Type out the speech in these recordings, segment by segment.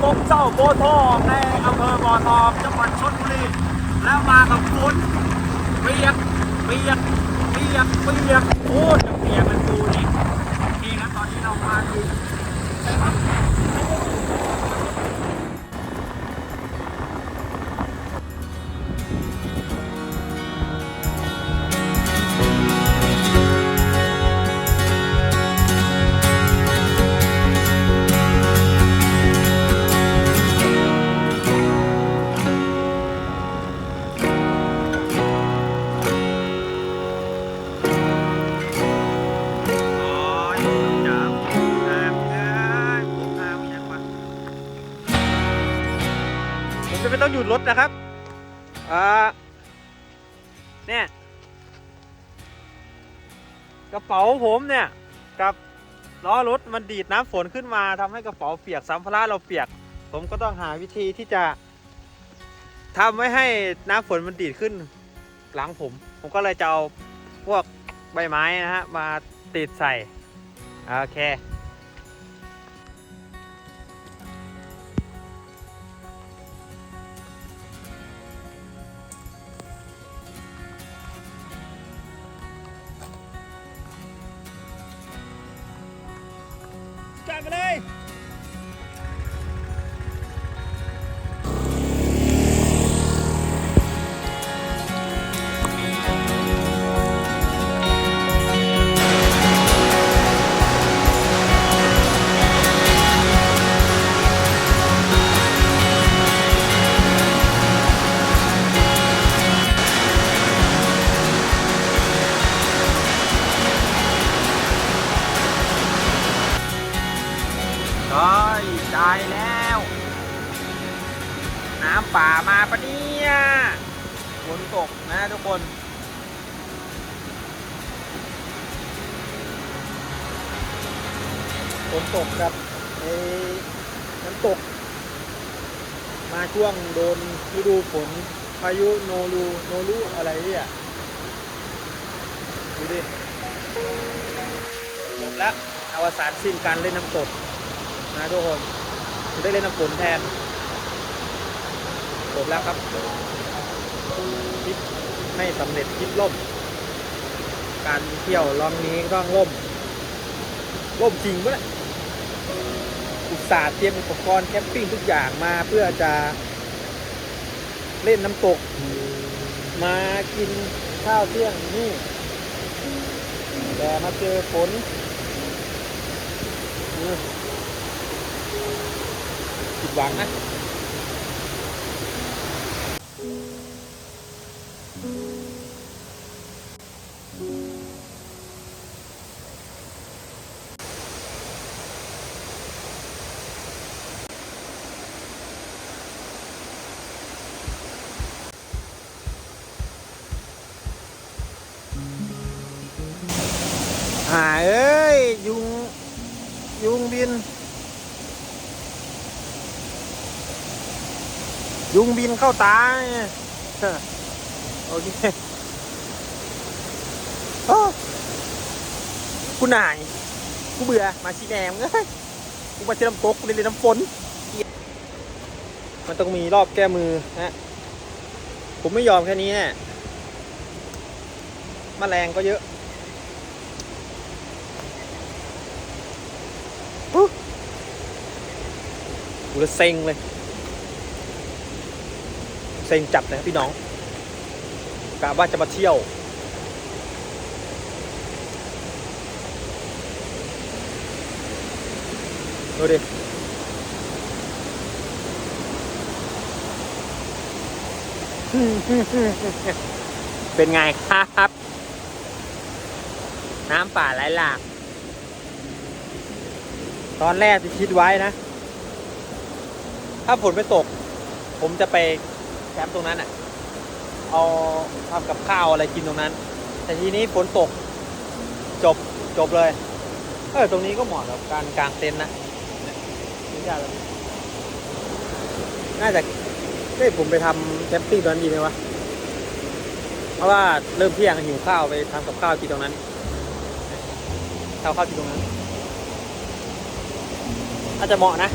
กงเจ้าโบทองในอำเภอบ่อทองจังหวัดชลบุรีแล้วมากับฝนเปียกโอ้จะเปียกมันดูนี่นี่นะตอนนี้เรามาดูจะไม่ต้องหยุดรถนะครับเนี่ยกระเป๋าผมเนี่ยกับล้อรถมันดีดน้ำฝนขึ้นมาทำให้กระเป๋าเปียกสัมภาระเราเปียกผมก็ต้องหาวิธีที่จะทำไม่ให้น้ำฝนมันดีดขึ้นหลังผมก็เลยจะเอาพวกใบไม้นะฮะมาติดใส่โอเคจัดไปเลยได้แล้วน้ำป่ามาปะเนี่ยฝนตกนะทุกคนฝนตกครับน้ำตกมาช่วงโดนฤดูฝนพายุโนรูอะไรเนี่ยดูดิจบแล้วอวสานสิ้นการเล่นน้ำตกนะทุกคนจะได้เล่นน้ำฝนแทนจบแล้วครับคิดไม่สำเร็จคิดล่มการเที่ยวรอบนี้ต้องล่มจริงปะเนี่ยอุตส่าห์เตรียมอุปกรณ์แคมปิ้งทุกอย่างมาเพื่อจะเล่นน้ำตกมากินข้าวเที่ยงนี่แต่มาเจอฝนผิดหวังนะเอ้ยยุงบินเข้าตาโอเคกูหน่ายกูเบื่อมาชี้แดงเลยกูมาเจอน้ำตกกูเล่นน้ำฝนมันต้องมีรอบแก้มือนะผมไม่ยอมแค่นี้แน่แมลงก็เยอะกูจะเซ็งเลยเซ็งจัดเลยพี่น้องกะว่าจะมาเที่ยวดูดิเป็นไงครับน้ำป่าไหลหลากตอนแรกที่คิดไว้นะถ้าฝนไม่ตกผมจะไปแคมป์ตรงนั้นอ่ะเอาทำกับข้าวอะไรกินตรงนั้นแต่ทีนี้ฝนตกจบเลยตรงนี้ก็เหมาะกับการกางเต็นท์นะน่าจะได้ผมไปทำแคมปิ้งตอนนั้นดีไหมวะเพราะว่าเริ่มเที่ยงหิวข้าวไปทำกับข้าวกินตรงนั้นข้าวกินตรงนั้นอาจจะเหมาะนะ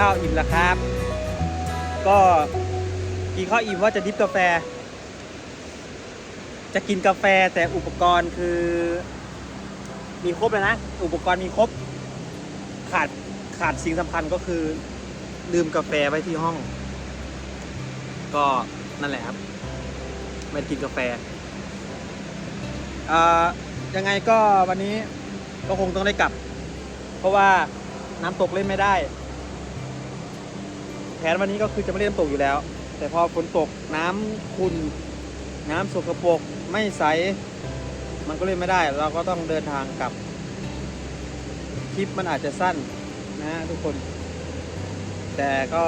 ข้าวอิ่มแล้วครับก็กินข้าวอิ่มว่าจะดิฟกาแฟจะกินกาแฟแต่อุปกรณ์คือมีครบเลยนะอุปกรณ์มีครบขาดสิ่งสำคัญก็คือลืมกาแฟไว้ที่ห้องก็นั่นแหละครับไม่กินกาแฟยังไงก็วันนี้ก็คงต้องได้กลับเพราะว่าน้ำตกเล่นไม่ได้แผนวันนี้ก็คือจะไม่เล่นน้ำตกอยู่แล้วแต่พอฝนตกน้ำขุ่นน้ำสกปรกไม่ใสมันก็เล่นไม่ได้เราก็ต้องเดินทางกลับคลิปมันอาจจะสั้นนะทุกคนแต่ก็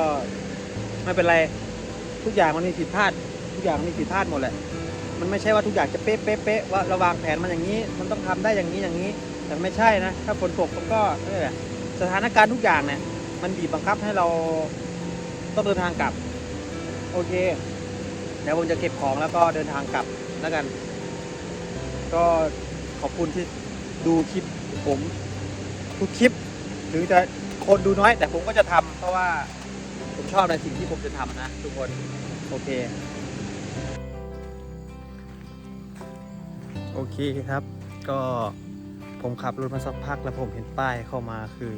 ไม่เป็นไรทุกอย่างมันมีผิดพลาดทุกอย่างมันมีผิดพลาดหมดแหละมันไม่ใช่ว่าทุกอย่างจะเป๊ะว่าเราวางแผนมันอย่างนี้มันต้องทำได้อย่างนี้แต่ไม่ใช่นะถ้าฝนตกมันก็สถานการณ์ทุกอย่างเนี่ยมันบีบบังคับให้เราต้องเดินทางกลับโอเคเดี๋ยวผมจะเก็บของแล้วก็เดินทางกลับแล้วกันก็ขอบคุณที่ดูคลิปผมทุกคลิปหรือจะคนดูน้อยแต่ผมก็จะทำเพราะว่าผมชอบในสิ่งที่ผมจะทำนะทุกคนโอเคครับก็ผมขับรถมาสักพักแล้วผมเห็นป้ายเข้ามาคือ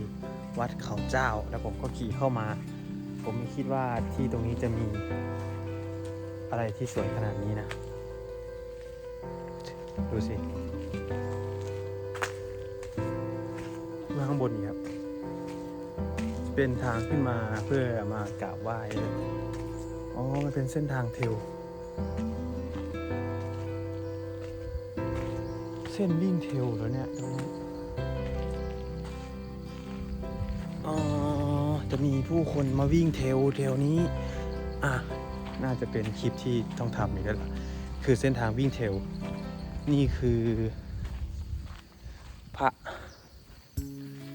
วัดเขาเจ้าแล้วผมก็ขี่เข้ามาผมไม่คิดว่าที่ตรงนี้จะมีอะไรที่สวยขนาดนี้นะดูสิข้างบนนี่ครับเป็นทางขึ้นมาเพื่อมากราบไหว้อ๋อมันเป็นเส้นทางเทรลเส้นวิ่งเทรลแล้วเนี่ยตรงนี้จะมีผู้คนมาวิ่งเทรลนี้น่าจะเป็นคลิปที่ต้องทำอีกแล้วล่ะคือเส้นทางวิ่งเทรลนี่คือพระ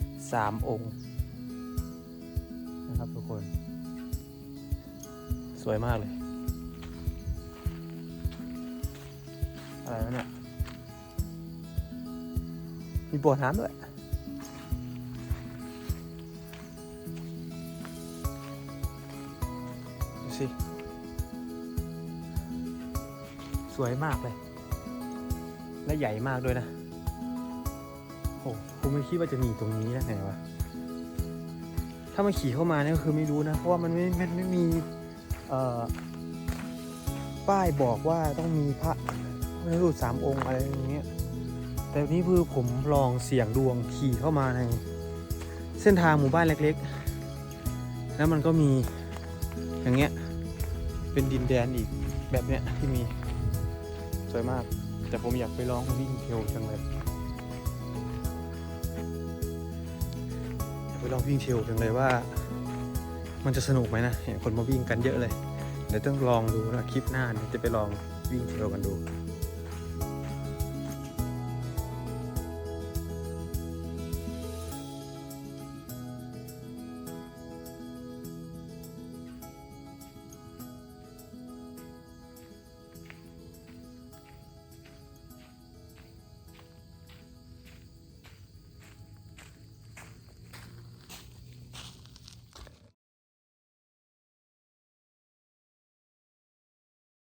3 องค์นะครับทุกคนสวยมากเลยอะไรวะเนี่ยมีบ่อน้ำด้วยดูสิสวยมากเลยและใหญ่มากด้วยนะโอ้ผมไม่คิดว่าจะมีตรงนี้ได้ไงวะถ้ามันขี่เข้ามาเนี่ยก็คือไม่รู้นะเพราะว่ามันไม่มี เอ่อป้ายบอกว่าต้องมีพระพุทธรูป3 องค์อะไรอย่างเงี้ยแต่นี่คือผมลองเสี่ยงดวงขี่เข้ามาในเส้นทางหมู่บ้านเล็กๆแล้วมันก็มีอย่างเงี้ยเป็นดินแดนอีกแบบเนี้ยที่มีสวยมากแต่ผมอยากไปลองวิ่งเทรลจังเลยอยากไปลองวิ่งเทรลจังเลยว่ามันจะสนุกไหมนะเห็นคนมาวิ่งกันเยอะเลยเดี๋ยวต้องลองดูนะคลิปหน้าจะไปลองวิ่งเทรลกันดู